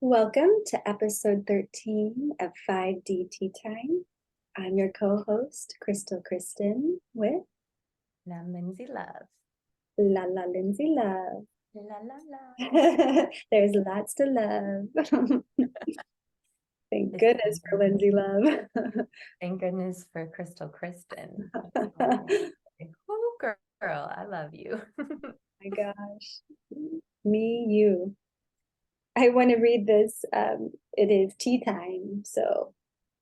Welcome to episode 13 of 5D Tea Time. I'm your co-host, Kristen, with And I'm Lindsay Love. La La Lindsay Love. La la la. There's lots to love. Thank This goodness for time, Lindsay Love. thank goodness for Kristen. That's all. Oh, girl, I love you. My gosh. Me, you. I want to read this. It is tea time, so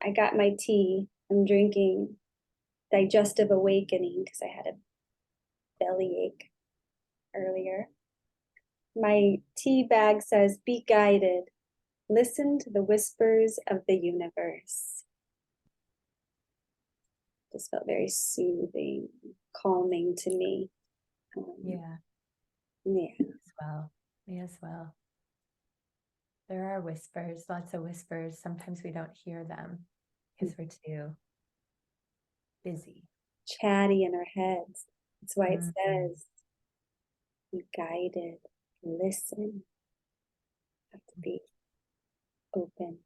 I got my tea. I'm drinking Digestive Awakening because I had a bellyache earlier. My tea bag says, "Be guided. Listen to the whispers of the universe." Just felt very soothing, calming to me. Yeah, Yeah. as well. Me as well. There are whispers, lots of whispers. Sometimes we don't hear them because we're too busy. Chatty in our heads. That's why it Mhm. says, "Be guided. Listen." Have to be open,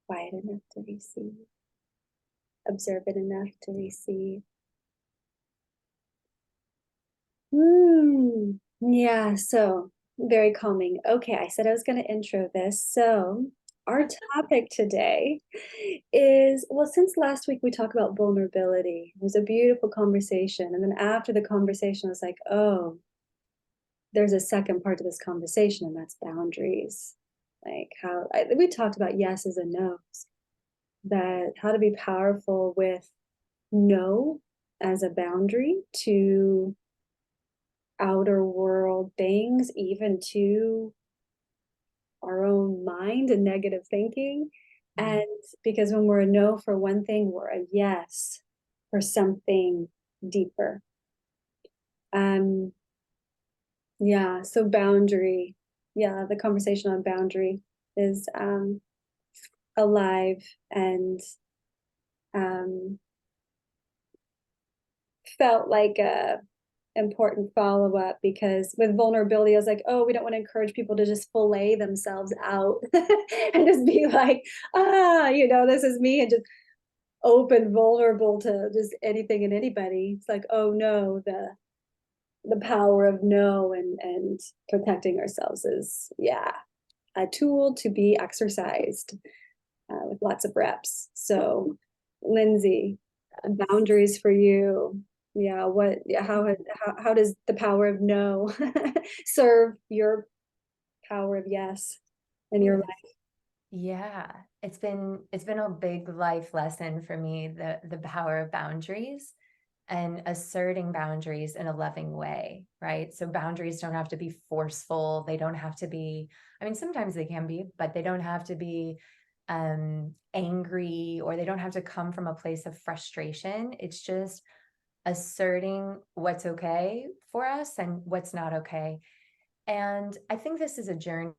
quiet enough to receive, observant enough to receive. Yeah, so very calming. Okay, I said I was going to intro this. So, our topic today is, well, since last week we talked about vulnerability. It was a beautiful conversation. And then after the conversation, I was like, oh, there's a second part to this conversation, and that's boundaries. Like we talked about yeses and nos, that how to be powerful with no as a boundary to outer world things, even to our own mind and negative thinking. Mhm. And because when we're a no for one thing, we're a yes for something deeper. Um, yeah, so boundary. Yeah, the conversation on boundary is alive and um, felt like a important follow-up, because with vulnerability, I was like, oh, we don't want to encourage people to just fillet themselves out and just be like, this is me, and just open, vulnerable to just anything and anybody. It's like, oh no, the power of no and protecting ourselves is, yeah, a tool to be exercised with lots of reps. So, Lindsay, boundaries for you. Yeah, how does the power of no serve your power of yes in your Yes. life? Yeah, it's been a big life lesson for me, the power of boundaries and asserting boundaries in a loving way, right? So boundaries don't have to be forceful. They don't have to be, I mean, sometimes they can be, but they don't have to be angry, or they don't have to come from a place of frustration. It's just asserting what's okay for us and what's not okay. And I think this is a journey.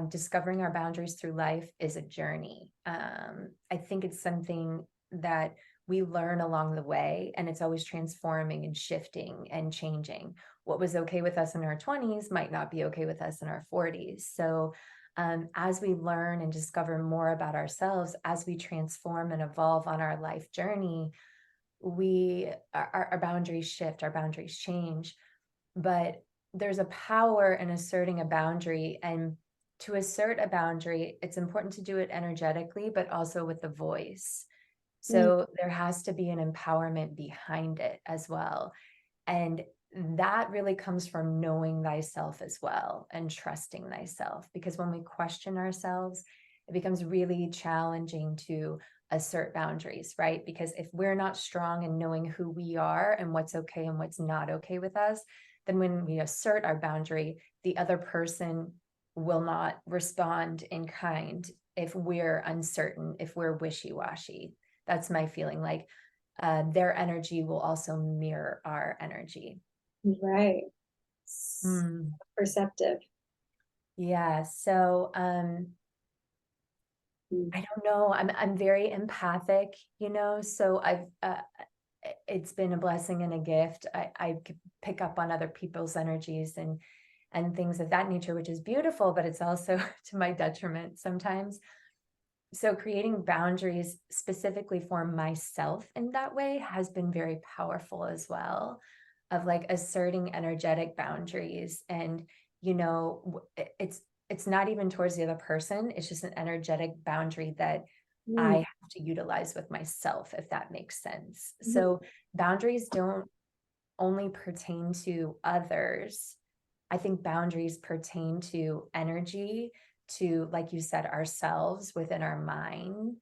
Discovering our boundaries through life is a journey. I think it's something that we learn along the way, and it's always transforming and shifting and changing. What was okay with us in our 20s might not be okay with us in our 40s. So, as we learn and discover more about ourselves, as we transform and evolve on our life journey, our boundaries shift, our boundaries change. But there's a power in asserting a boundary. And to assert a boundary, it's important to do it energetically, but also with the voice. Mm, So there has to be an empowerment behind it as well. And that really comes from knowing thyself as well and trusting thyself. Because when we question ourselves, it becomes really challenging to assert boundaries, right? Because if we're not strong in knowing who we are and what's okay and what's not okay with us, then when we assert our boundary, the other person will not respond in kind if we're uncertain, if we're wishy-washy. That's my feeling. Like their energy will also mirror our energy. right. Mm. Perceptive. Yeah. So Mm. I don't know. I'm very empathic, so I've it's been a blessing and a gift. I pick up on other people's energies, and things of that nature, which is beautiful, but it's also to my detriment sometimes. So creating boundaries specifically for myself in that way has been very powerful as well, of like asserting energetic boundaries. And, it's not even towards the other person. It's just an energetic boundary that I Mm, have to utilize with myself, if that makes sense. mhm, So boundaries don't only pertain to others. I think boundaries pertain to energy, to, like you said, ourselves within our mind,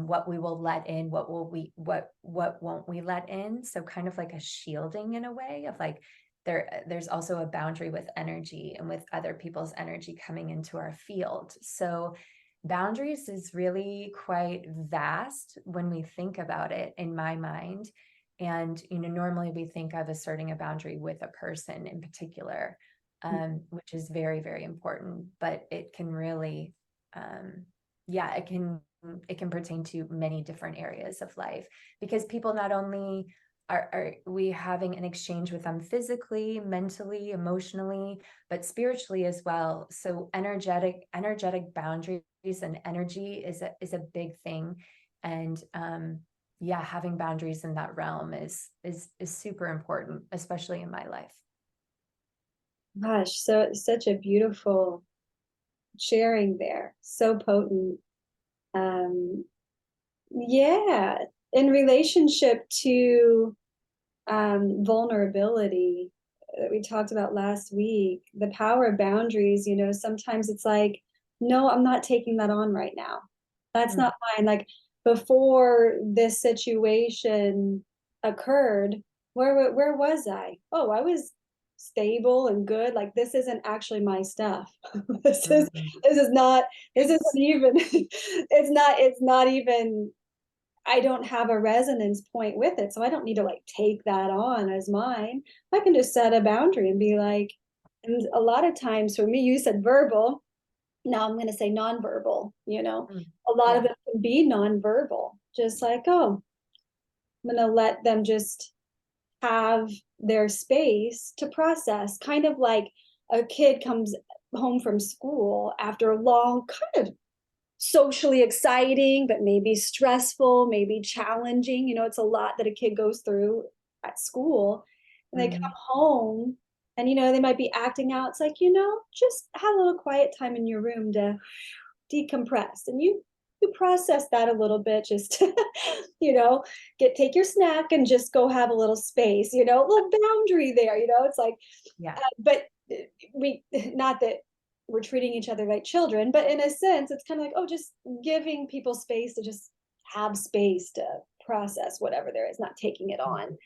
what we will let in, what won't we let in. So kind of like a shielding in a way of like, there's also a boundary with energy and with other people's energy coming into our field. So boundaries is really quite vast when we think about it, in my mind. And, normally we think of asserting a boundary with a person in particular, which is very, very important, but it can really, yeah, it can pertain to many different areas of life, because people not only are we having an exchange with them physically, mentally, emotionally, but spiritually as well. So energetic boundaries and energy is a big thing. And yeah, having boundaries in that realm is super important, especially in my life. gosh, so such a beautiful sharing there. So potent. Um, yeah, in relationship to vulnerability that we talked about last week, the power of boundaries, sometimes it's like, no, I'm not taking that on right now. That's Mm, not mine. Like before this situation occurred, where was I? Oh, I was stable and good. Like this isn't actually my stuff. this is mm, this is not this isn't yes. even it's not even I don't have a resonance point with it. So I don't need to like take that on as mine. I can just set a boundary and be like, and a lot of times for me, you said verbal. Now I'm going to say nonverbal, Mm, a lot of yeah. it can be nonverbal, just like, oh, I'm going to let them just have their space to process, kind of like a kid comes home from school after a long kind of socially exciting, but maybe stressful, maybe challenging. It's a lot that a kid goes through at school. And they come Mm, home and, they might be acting out. It's like, just have a little quiet time in your room to decompress. And you process that a little bit, just to, take your snack and just go have a little space, a little boundary there, it's like, yeah. but we not that we're treating each other like children, but in a sense it's kind of like, oh, just giving people space to just have space to process whatever there is, not taking it Mm, on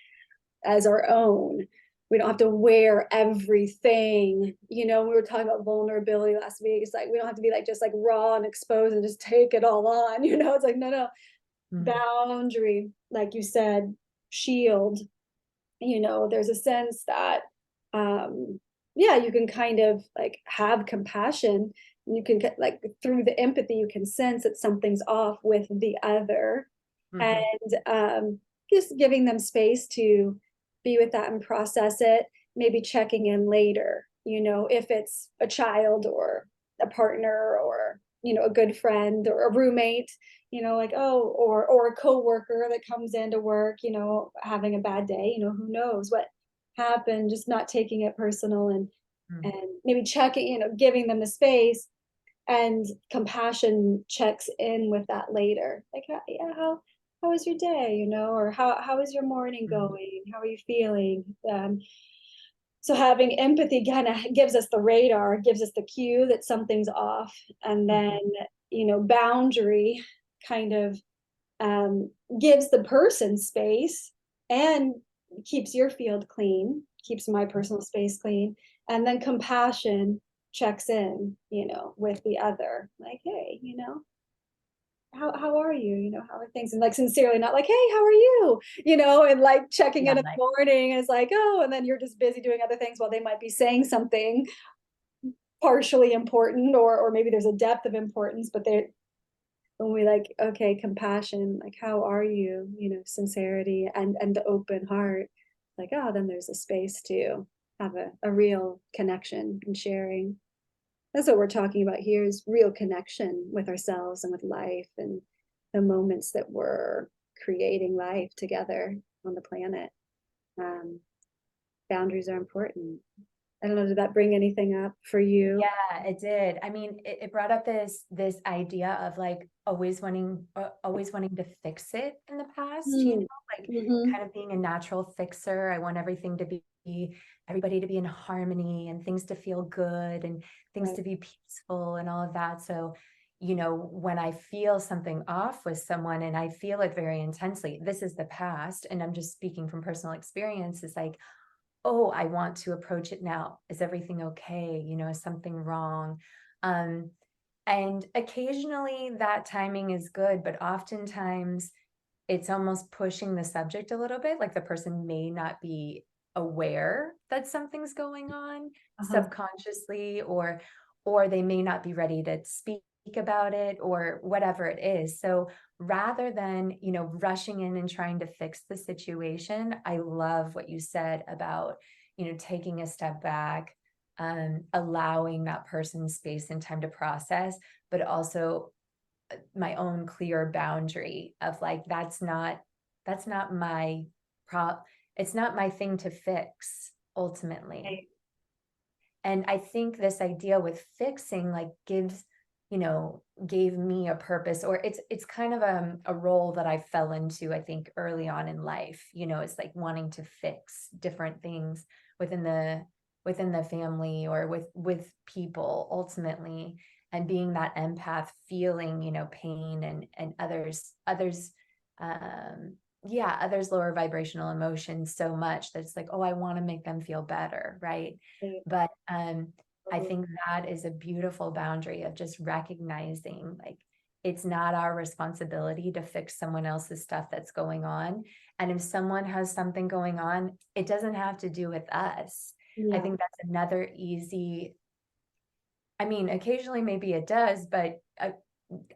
as our own. We don't have to wear everything. We were talking about vulnerability last week. It's like we don't have to be like just like raw and exposed and just take it all on. It's like, no, mm, boundary, like you said, shield. There's a sense that yeah, you can kind of like have compassion. You can get like through the empathy, you can sense that something's off with the other, and mhm, just giving them space to be with that and process it, maybe checking in later, if it's a child or a partner or a good friend or a roommate, like, oh, or a coworker that comes into work, having a bad day, who knows what happened, just not taking it personal, and mm, maybe checking, giving them the space, and compassion checks in with that later, like, yeah, how was your day, or how is your morning mm, going, how are you feeling, so having empathy kind of gives us the radar, gives us the cue that something's off, and then mhm, boundary kind of um, gives the person space and keeps your field clean, keeps my mm, personal space clean, and then compassion checks in, with the other, like, hey, how are you? How are things? And like sincerely, not like, hey, how are you? And like checking yeah, in the nice. morning, and it's like, oh, and then you're just busy doing other things while they might be saying something partially important, or maybe there's a depth of importance, but they when we like, okay, compassion, like, how are you? Sincerity and the open heart, like, oh, then there's a space too. have a real connection and sharing. That's what we're talking about here, is real connection with ourselves and with life and the moments that we're creating life together on the planet. Um, Boundaries are important. I don't know, did that bring anything up for you? Yeah, it did. I mean, it brought up this idea of like always wanting to fix it in the past, Mm. like Mm-hmm. kind of being a natural fixer. I want everything to be everybody to be in harmony and things to feel good and things Right. to be peaceful and all of that. So, when I feel something off with someone and I feel it very intensely, this is the past, and I'm just speaking from personal experience, is like, oh, I want to approach it now. Is everything okay? Is something wrong? Um, and occasionally that timing is good, but oftentimes it's almost pushing the subject a little bit. Like the person may not be aware that something's going on Uh-huh. subconsciously, or they may not be ready to speak about it or whatever it is. So rather than, rushing in and trying to fix the situation, I love what you said about, taking a step back, allowing that person space and time to process, but also my own clear boundary of like, that's not my pro it's not my thing to fix ultimately. Right. And I think this idea with fixing like gave me a purpose, or it's kind of a role that I fell into, I think, early on in life. It's like wanting to fix different things within the family or with people ultimately, and being that empath, feeling, pain and others um yeah, others lower vibrational emotions so much that it's like, oh, I want to make them feel better, right? Right. But I think that is a beautiful boundary of just recognizing like it's not our responsibility to fix someone else's stuff that's going on. And if someone has something going on, it doesn't have to do with us. I Yeah. think that's another easy, I mean, occasionally maybe it does, but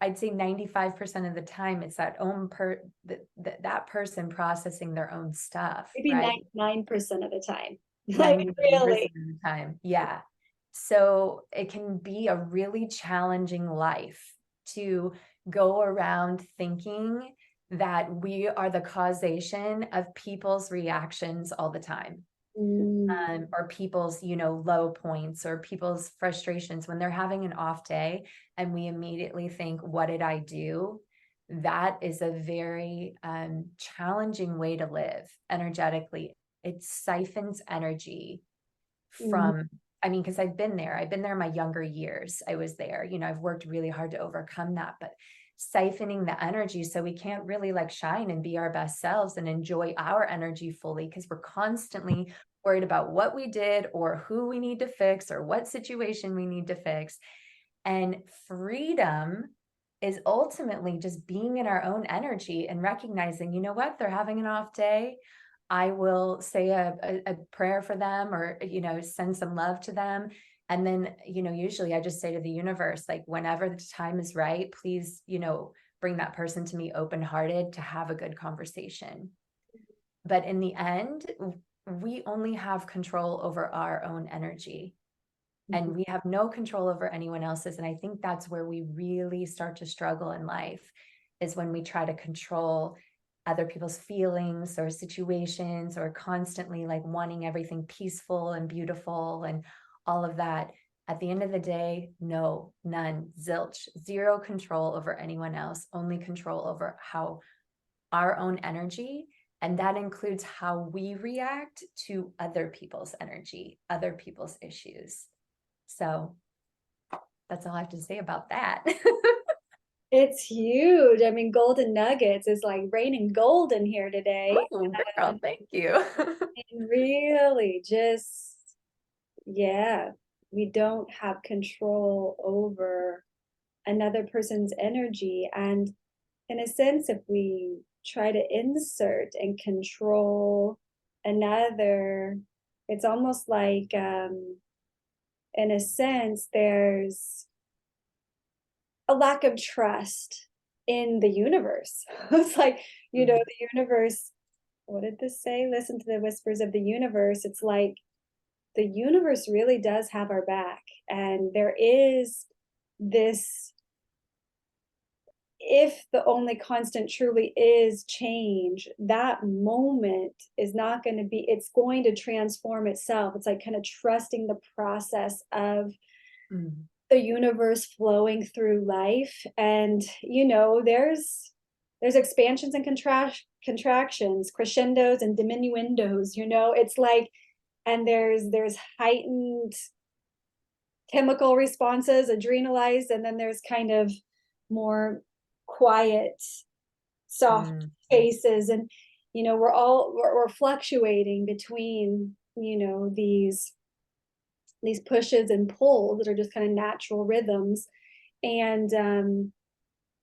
I'd say 95% of the time it's that person processing their own stuff, Maybe right? 99% of the time. I mean, 99% really. of the time. Yeah. So it can be a really challenging life to go around thinking that we are the causation of people's reactions all the time, Mm. or people's, low points or people's frustrations when they're having an off day, and we immediately think, what did I do? That is a very challenging way to live energetically. It siphons energy Mm. from, I mean, because I've been there in my younger years. I was there, I've worked really hard to overcome that, but siphoning the energy, so we can't really like shine and be our best selves and enjoy our energy fully, because we're constantly worried about what we did or who we need to fix or what situation we need to fix. And freedom is ultimately just being in our own energy and recognizing, you know what, they're having an off day. I will say a prayer for them, or, send some love to them. And then, usually I just say to the universe, like, whenever the time is right, please, bring that person to me open hearted to have a good conversation. But in the end, we only have control over our own energy, Mhm. and we have no control over anyone else's. And I think that's where we really start to struggle in life, is when we try to control other people's feelings or situations, or constantly like wanting everything peaceful and beautiful and all of that. At the end of the day, no, none, zilch, zero control over anyone else, only control over how our own energy. And that includes how we react to other people's energy, other people's issues. So that's all I have to say about that. It's huge. I mean, golden nuggets is like raining gold in here today. Oh, girl, thank you. And really just, yeah, we don't have control over another person's energy. And in a sense, if we try to insert and control another, it's almost like, in a sense, there's a lack of trust in the universe. It's like, the universe, what did this say? Listen to the whispers of the universe. It's like the universe really does have our back. And there is this, if the only constant truly is change, that moment is not going to be, it's going to transform itself. It's like kind of trusting the process of Mm. the universe flowing through life. And there's expansions and contractions, crescendos and diminuendos, it's like, and there's heightened chemical responses, adrenalized, and then there's kind of more quiet, soft Mm. spaces. And we're fluctuating between these pushes and pulls that are just kind of natural rhythms. And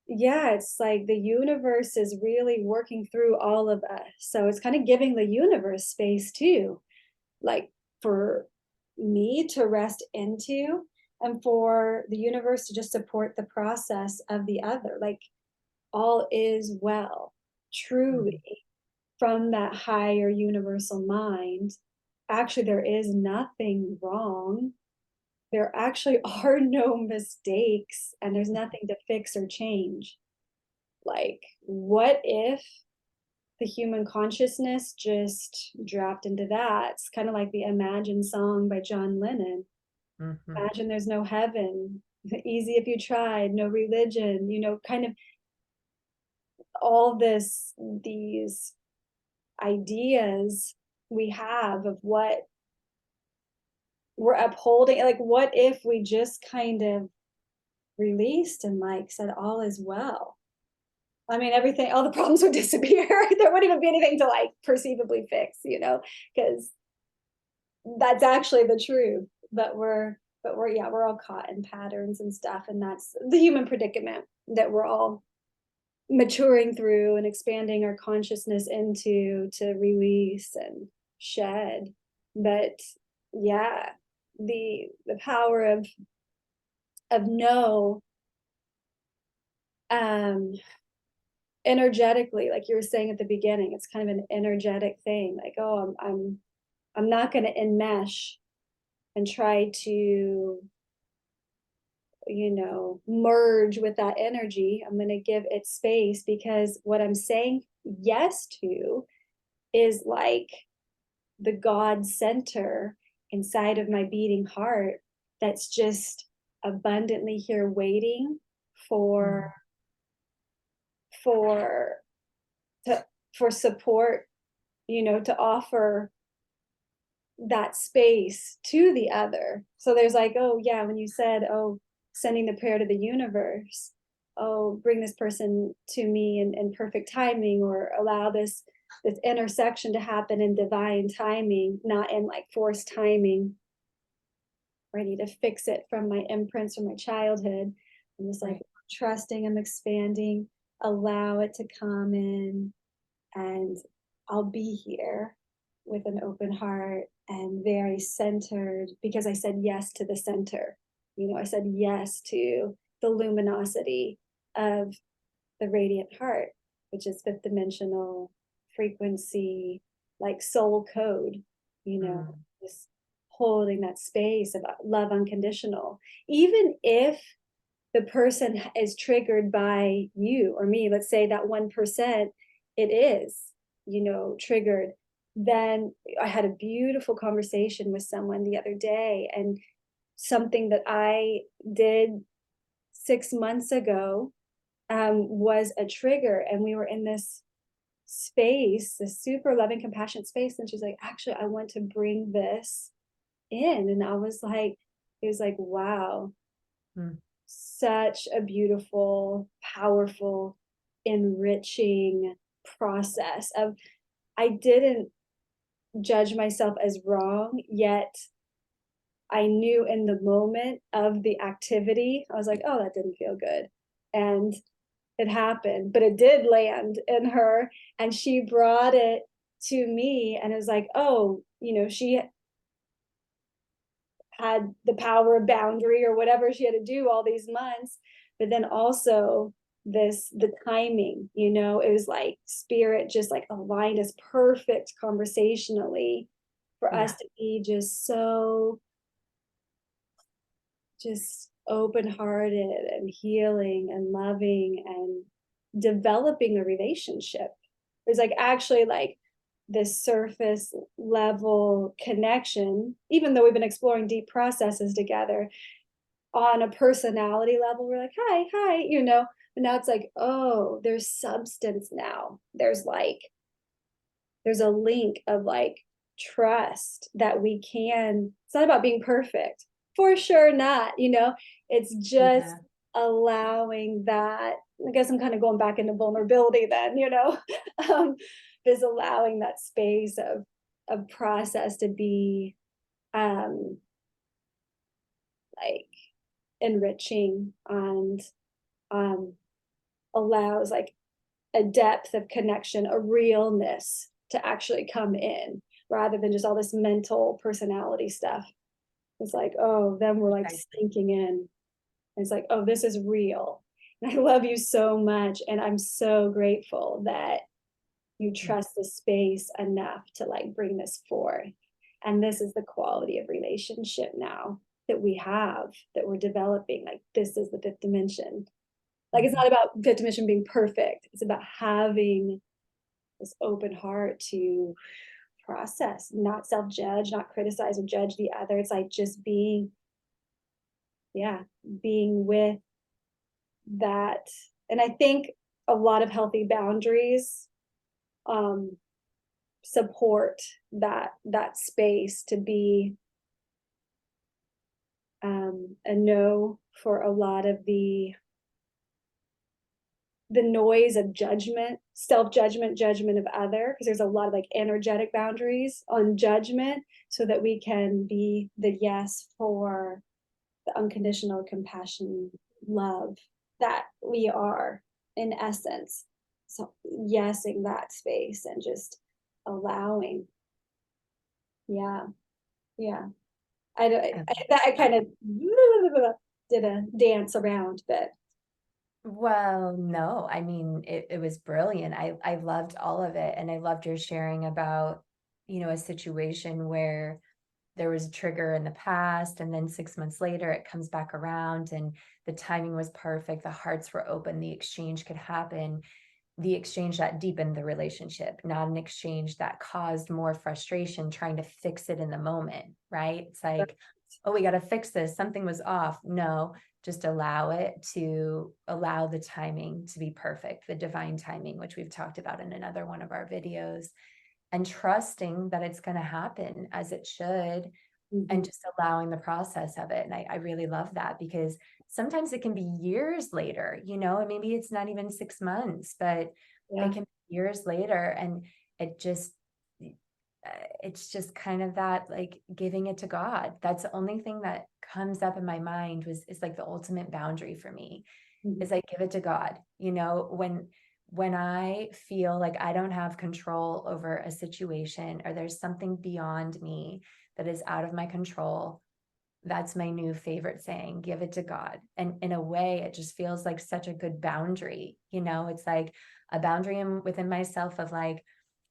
yeah, it's like the universe is really working through all of us, so it's kind of giving the universe space too, like for me to rest into, and for the universe to just support the process of the other. Like, all is well, Mm. truly, from that higher universal mind. Actually, there is nothing wrong. There actually are no mistakes, and there's nothing to fix or change. Like, what if the human consciousness just dropped into that? It's kind of like the Imagine song by John Lennon. Mhm. Imagine there's no heaven, easy if you tried, no religion, kind of all these ideas we have of what we're upholding. Like, what if we just kind of released and like said all is well? I mean, everything, all the problems would disappear. There wouldn't even be anything to like perceivably fix, because that's actually the truth. But we're yeah, we're all caught in patterns and stuff, and that's the human predicament that we're all maturing through and expanding our consciousness into, to release and shed. But yeah, the power of no, um energetically, like you were saying at the beginning, it's kind of an energetic thing. Like, oh, I'm not going to enmesh and try to merge with that energy. I'm going to give it space, because what I'm saying yes to is like the God center inside of my beating heart, that's just abundantly here waiting for Mm. for to, for support, to offer that space to the other. So there's like, oh yeah, when you said, oh, sending the prayer to the universe, oh, bring this person to me in perfect timing, or allow this intersection to happen in divine timing, not in like forced timing, where I need to fix it from my imprints from my childhood. I'm just like Right. trusting, I'm expanding, allow it to come in, and I'll be here with an open heart and very centered, because I said yes to the center. I said yes to the luminosity of the radiant heart, which is fifth dimensional frequency, like soul code, Mm. just holding that space about love unconditional. Even if the person is triggered by you or me, let's say that 1%, it is, triggered. Then I had a beautiful conversation with someone the other day, and something that I did 6 months ago was a trigger. And we were in this space, this super loving, compassionate space. And she's like, actually, I want to bring this in. And I was like, it was like, wow, Mm. such a beautiful, powerful, enriching process of, I didn't judge myself as wrong, yet I knew in the moment of the activity, I was like, oh, that didn't feel good. And it happened, but it did land in her, and she brought it to me, and it was like, oh, she had the power of boundary or whatever she had to do all these months. But then also the timing, it was like spirit just like aligned us perfect conversationally, for us Yeah. to be just so just open-hearted and healing and loving and developing a relationship. There's like actually like this surface level connection, even though we've been exploring deep processes together on a personality level, we're like, hi, hi, but now it's like, oh, there's substance now. There's a link of like trust that we can, it's not about being perfect, for sure not, it's just Yeah. allowing that. I guess I'm kind of going back into vulnerability then, um, is allowing that space of process to be um like enriching and um allows like a depth of connection, a realness to actually come in rather than just all this mental personality stuff. It's like, oh, then we're like Exactly. sinking in. It's like, oh, this is real. And I love you so much. And I'm so grateful that you Yeah. trust the space enough to like bring this forth. And this is the quality of relationship now that we have, that we're developing. Like, this is the fifth dimension. Like, it's Mhm. not about fifth dimension being perfect, it's about having this open heart to process, not self-judge, not criticize or judge the other. It's like just being, yeah, being with that. And I think a lot of healthy boundaries um support that space to be a no for a lot of the noise of judgment, self-judgment, judgment of other, because there's a lot of like energetic boundaries on judgment so that we can be the yes for the unconditional compassion, love that we are in essence. So yesing that space and just allowing. Yeah, yeah. I I love kind of did a dance around, but Well, no, I mean, it was brilliant. I loved all of it. And I loved your sharing about, a situation where there was a trigger in the past, and then 6 months later it comes back around and the timing was perfect. The hearts were open, the exchange could happen, the exchange that deepened the relationship, not an exchange that caused more frustration trying to fix it in the moment, right? It's like, oh, we got to fix this. Something was off. No, just allow the timing to be perfect, the divine timing, which we've talked about in another one of our videos, and trusting that it's going to happen as it should, and mhm, just allowing the process of it. And I really love that, because sometimes it can be years later, and maybe it's not even 6 months, but it yeah. can be years later. And it just, it's just kind of that, like, giving it to God. That's the only thing that comes up in my mind is like the ultimate boundary for me, Mhm. is I give it to God. When I feel like I don't have control over a situation, or there's something beyond me that is out of my control, that's my new favorite saying, give it to God. And in a way, it just feels like such a good boundary. It's like a boundary within myself of like,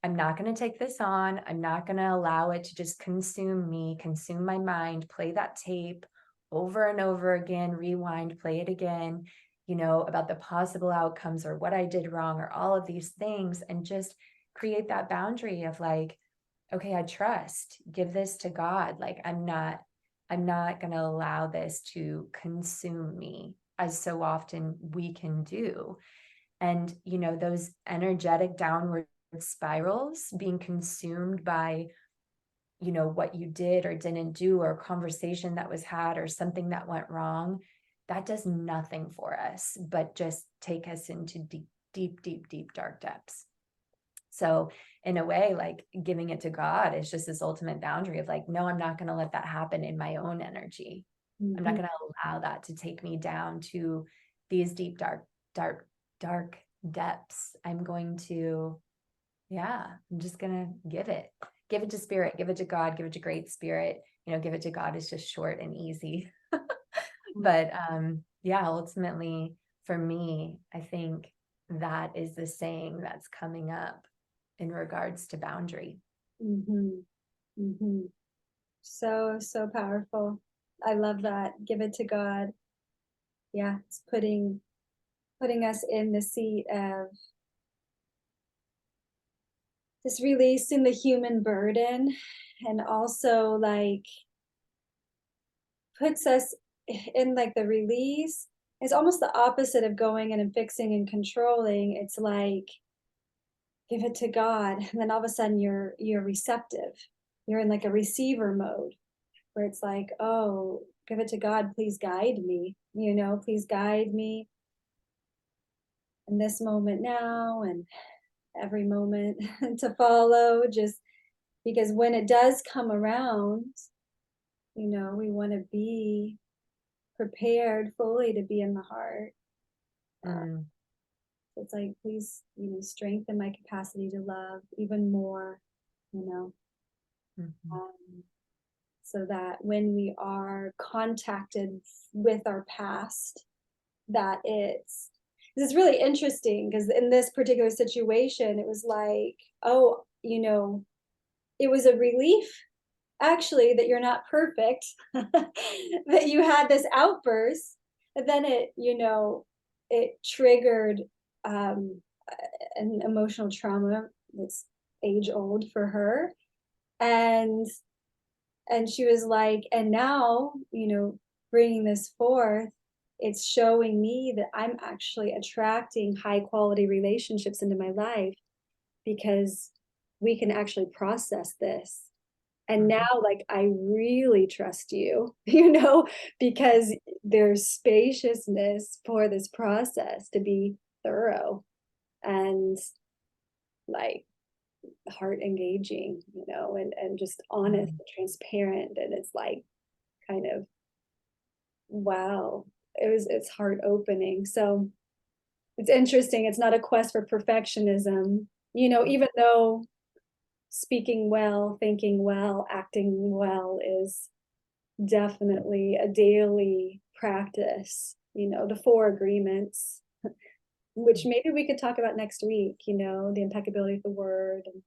I'm not going to take this on. I'm not going to allow it to just consume me, consume my mind, play that tape over and over again, rewind, play it again, about the possible outcomes or what I did wrong or all of these things, and just create that boundary of like, okay, I trust, give this to God. Like, I'm not going to allow this to consume me, as so often we can do. And, those energetic downward spirals, being consumed by, what you did or didn't do, or a conversation that was had, or something that went wrong, that does nothing for us, but just take us into deep, deep, deep, deep, dark depths. So in a way, like, giving it to God is just this ultimate boundary of like, no, I'm not going to let that happen in my own energy. I'm not Mhm. going to allow that to take me down to these deep, dark, dark, dark depths. I'm going to, yeah, I'm just going to give it to spirit, give it to God, give it to great spirit. Give it to God is just short and easy. But yeah, ultimately for me, I think that is the saying that's coming up in regards to boundary. Mhm. Mhm. So, so powerful. I love that. Give it to God. Yeah, it's putting us in the seat of just releasing the human burden, and also like puts us in like the release. It's almost the opposite of going in and fixing and controlling. It's like give it to God, and then all of a sudden you're receptive. You're in like a receiver mode where it's like, oh, give it to God, please guide me, please guide me in this moment now and every moment to follow, just because when it does come around, we want to be prepared fully to be in the heart. uh, Mm, it's like, please, strengthen my capacity to love even more, you know mhm, um, so that when we are contacted with our past, that it's really interesting, because in this particular situation it was like, oh, it was a relief actually that you're not perfect, that you had this outburst, and then it triggered um an emotional trauma that's age old for her. And and she was like, and now, bringing this forth, it's showing me that I'm actually attracting high quality relationships into my life, because we can actually process this. And now, mhm, like, I really trust you, because there's spaciousness for this process to be thorough and like heart engaging, and just honest mhm, and transparent. And it's like kind of, wow, it's heart opening. So it's interesting. It's not a quest for perfectionism, even though speaking well, thinking well, acting well is definitely a daily practice, the four agreements, which mhm. maybe we could talk about next week, the impeccability of the word. And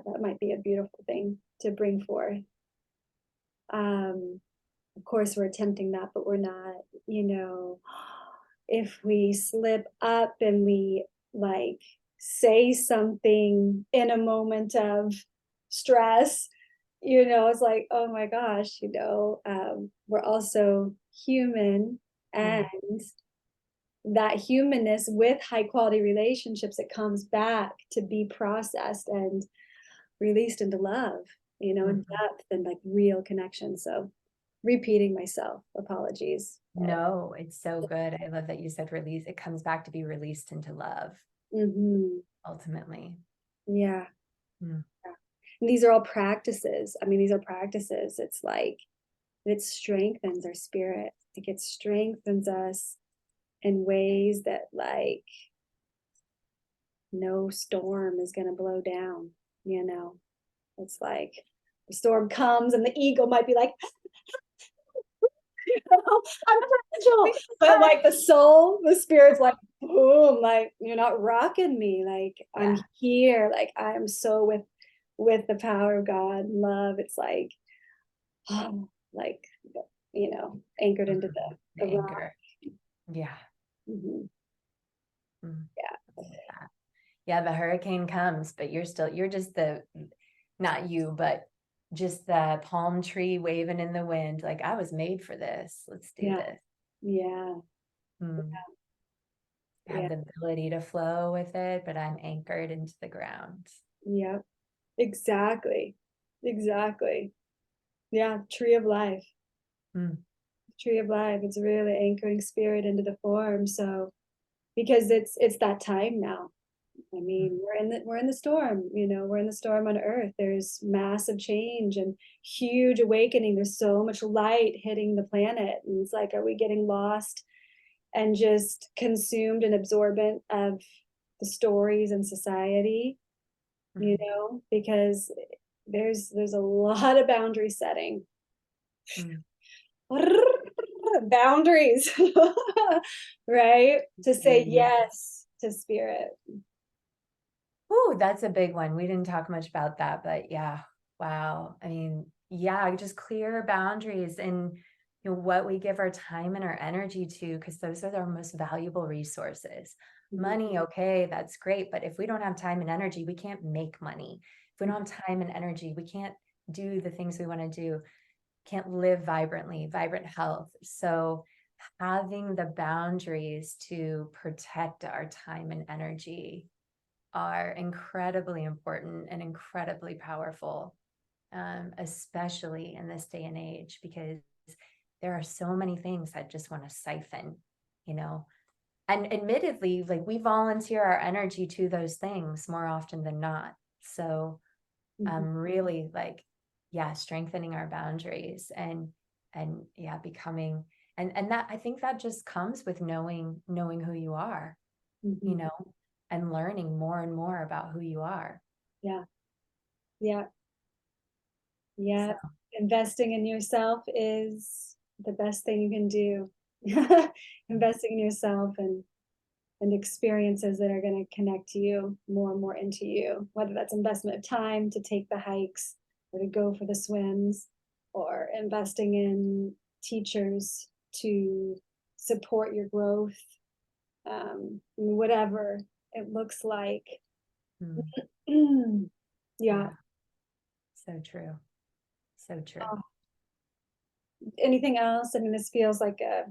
that might be a beautiful thing to bring forth. Of course, we're attempting that, but we're not, you know, if we slip up and we like say something in a moment of stress, it's like, oh my gosh, we're also human. And Mm, that humanness with high quality relationships, it comes back to be processed and released into love, mhm. depth and like real connection. So repeating myself, apologies. No, it's so good. I love that you said release. It comes back to be released into love, Hmm. ultimately. Yeah. Mm, Yeah. And these are all practices. I mean, these are practices. It's like it strengthens our spirit. Like it strengthens us in ways that like no storm is going to blow down, you know. It's like the storm comes and the ego might be like, I'm fragile. But like the soul, the spirit's like, boom, like you're not rocking me. Like I'm yeah. here. Like I'm so with the power of God and love. It's like, oh, like, anchored into Mhm. The the rock. anchor. Yeah. Mhm. Mm, Yeah. I love that. Yeah, the hurricane comes, but you're just not you, but just the palm tree waving in the wind. Like, I was made for this. Let's do Yeah. this. Yeah. Mm. I have Yeah. the ability to flow with it, but I'm anchored into the ground. Yeah. Exactly. Exactly. Yeah. Tree of life. Mm, Tree of life. It's really anchoring spirit into the form. So because it's that time now. I mm, mean, we're in the storm, we're in the storm on earth. There's massive change and huge awakening. There's so much light hitting the planet. And it's like, are we getting lost and just consumed and absorbent of the stories and society, mhm, because there's a lot of boundary setting. mm. Boundaries, right? To say Yeah. yes to spirit. Ooh, that's a big one. We didn't talk much about that, but yeah. Wow. I mean, yeah, just clear boundaries and what we give our time and our energy to, because those are our most valuable resources. Mhm. Money, okay, that's great. But if we don't have time and energy, we can't make money. If we don't have time and energy, we can't do the things we want to do, can't live vibrantly, vibrant health. So having the boundaries to protect our time and energy are incredibly important and incredibly powerful, especially in this day and age, because there are so many things that just want to siphon, you know. And admittedly, like we volunteer our energy to those things more often than not. So Mhm. really like, yeah, strengthening our boundaries and yeah, becoming and that I think that just comes with knowing who you are, you Mhm. know, and learning more and more about who you are. Yeah. Yeah. So, Yeah. Investing in yourself is the best thing you can do. Investing in yourself and experiences that are going to connect you more and more into you, whether that's investment of time to take the hikes or to go for the swims, or investing in teachers to support your growth, whatever it looks like. mm, Yeah. yeah, so true. So true. Uh, Anything else? I mean, this feels like a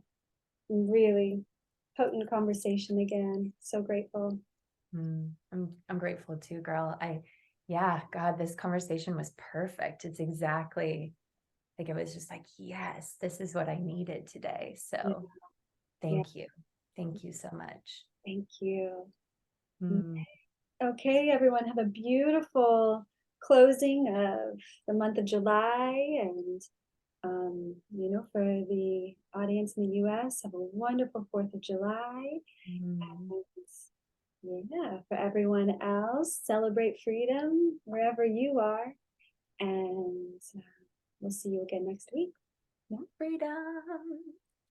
really potent conversation again. So grateful. I'm grateful too, girl. Yeah, God, this conversation was perfect. It's exactly like it was just like, yes, this is what I needed today. Yeah. So Yeah. thank you. Thank you so much. Thank you. Mm, Okay, everyone, have a beautiful closing of the month of July. And, for the audience in the US, have a wonderful 4th of July. mm. And yeah, for everyone else, celebrate freedom wherever you are. And we'll see you again next week. Yeah. Freedom.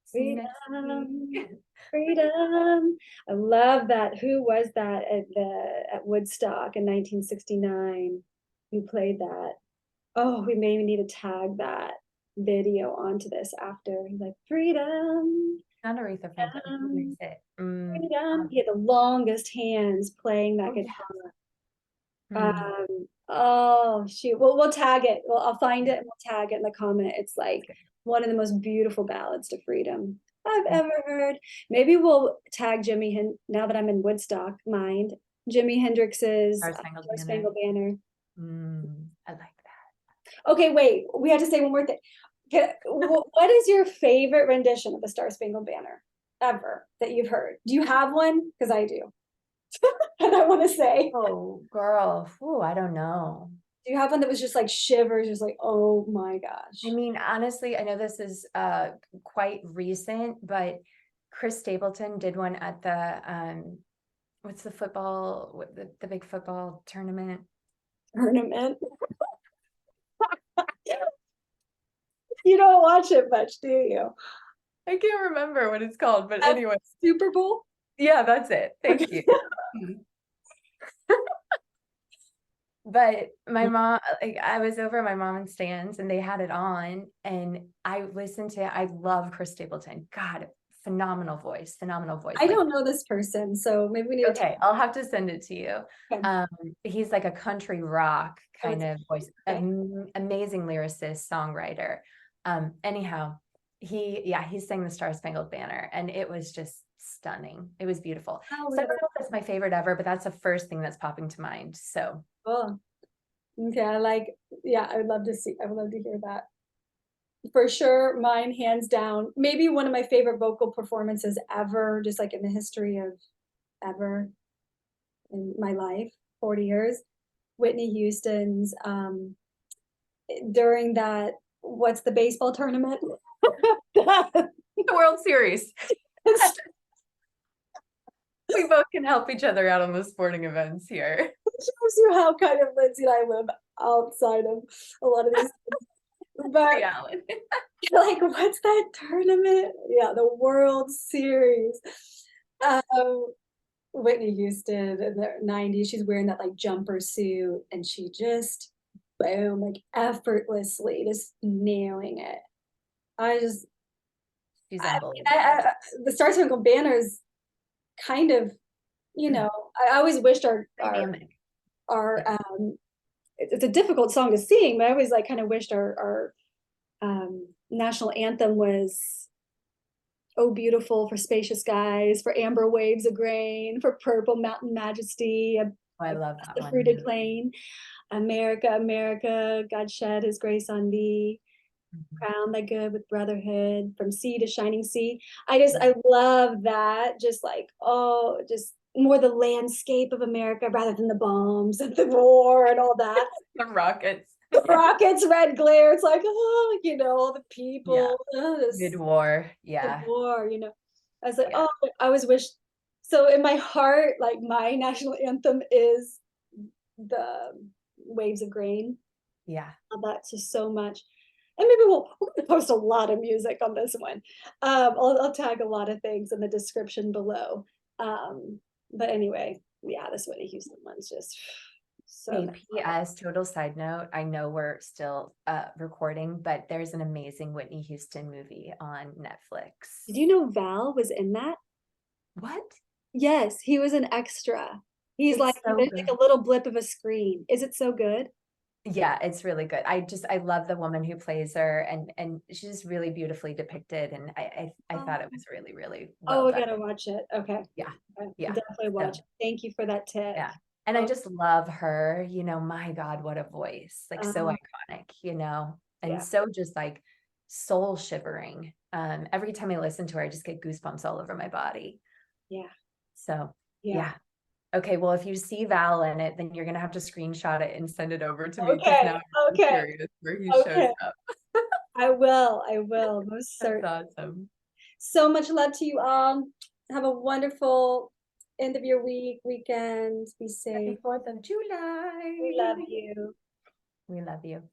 See you next Freedom. week. Freedom. I love that. Who was that at Woodstock in 1969? Who played that? Oh, we maybe need to tag that video onto this after. He's like, freedom, Not Aretha Franklin. Who is freedom, it? freedom. He had the longest hands playing that Oh yeah. guitar. Mm, Oh shoot. Well, we'll tag it. Well, I'll find yeah, it and we'll tag it in the comment. It's like that's good. one of the most beautiful ballads to freedom I've Mm, ever heard. Maybe we'll tag now that I'm in Woodstock mind, Jimi Hendrix's Star Spangled Star Banner. Spangled Banner. I like that. Okay, wait, we have to say one more thing. What is your favorite rendition of the Star Spangled Banner ever that you've heard? Do you have one? Because I do. And I want to say, Oh, girl. Oh, I don't know. do you have one that was just like shivers, just like, oh my I gosh? mean, honestly, I know this is quite recent, but Chris Stapleton did one at the what's the football the big football tournament? Tournament. You don't watch it much, do you? I can't remember what it's called, but That's anyway. Super Bowl? Yeah, that's it. Okay. Thank you. Mhm. But my mom, like I was over at my mom and Stan's and they had it on and I listened to it. I love Chris Stapleton. God, phenomenal voice, phenomenal voice. I Like, don't know this person, so maybe we need to okay, I'll have to send it to you. okay. Um, he's like a country rock Oh, kind of voice, okay. amazing lyricist, songwriter. Anyhow, he sang the Star Spangled Banner and it was just stunning. It was beautiful. Oh, we So I gotta don't know if that's my favorite ever, but that's the first thing that's popping to mind. So oh, okay. Yeah, I would love to hear that. For sure, mine hands down. Maybe one of my favorite vocal performances ever, just like in the history of ever in my life, 40 years. Whitney Houston's during that what's the baseball tournament? the World Series. It We both can help each other out on the sporting events here. shows you how kind of Lindsay and I live outside of a lot of these things. But Reality. like, what's that tournament? Yeah, the World Series. Um, Whitney Houston in the 90s, she's wearing that like jumper suit and she just boom, like effortlessly, just nailing it. I just, She's I, unbelievable. the Star Spangled Banner is kind of, I always wished Dynamic. our Yeah. it's a difficult song to sing, but I always like kind of wished our national anthem was "Oh Beautiful" for Spacious Skies, for Amber Waves of Grain, for Purple Mountain Majesty, Oh, I love that the one. Fruited Plain, America, America, God shed His grace on thee. Mhm. Crown thy good with brotherhood from sea to shining sea. I love that. Just like, oh, just more the landscape of America rather than the bombs and the war and all that. The Rockets. The rockets, red glare. It's like, oh, all the Yeah. people, this Good war. the Yeah. war, I was like, Yeah. oh, I always wish. So in my heart, like my national anthem is the Waves of Grain. Yeah. Love that just so much. And maybe we're gonna post a lot of music on this one. I'll tag a lot of things in the description below. But anyway, yeah, this Whitney Houston one's just so Hey, next level. PS, total side note. I know we're still recording, but there's an amazing Whitney Houston movie on Netflix. Did you know Val was in that? What? Yes, he was an extra. He's like, It's so there's like good. a little blip of a screen. Is it so good? Yeah, it's really good. I love the woman who plays her, and she's just really beautifully depicted, and I Oh, thought it was really, really well oh, I done. gotta watch it. Okay. Yeah. I'll Yeah. definitely watch So it. Thank you for that tip. yeah. And I Oh, just love her, my God, what a voice. Like so uh, iconic, and yeah, so just like soul shivering. Every time I listen to her, I just get goosebumps all over my body. yeah, So yeah. yeah. Okay, well, if you see Val in it, then you're gonna have to screenshot it and send it over to me because Okay, now I'm okay, curious where he shows okay. up. I will, most That's certainly. awesome. So much love to you all. Have a wonderful end of your weekend. Be Happy safe. 4th of July. We love you. We love you.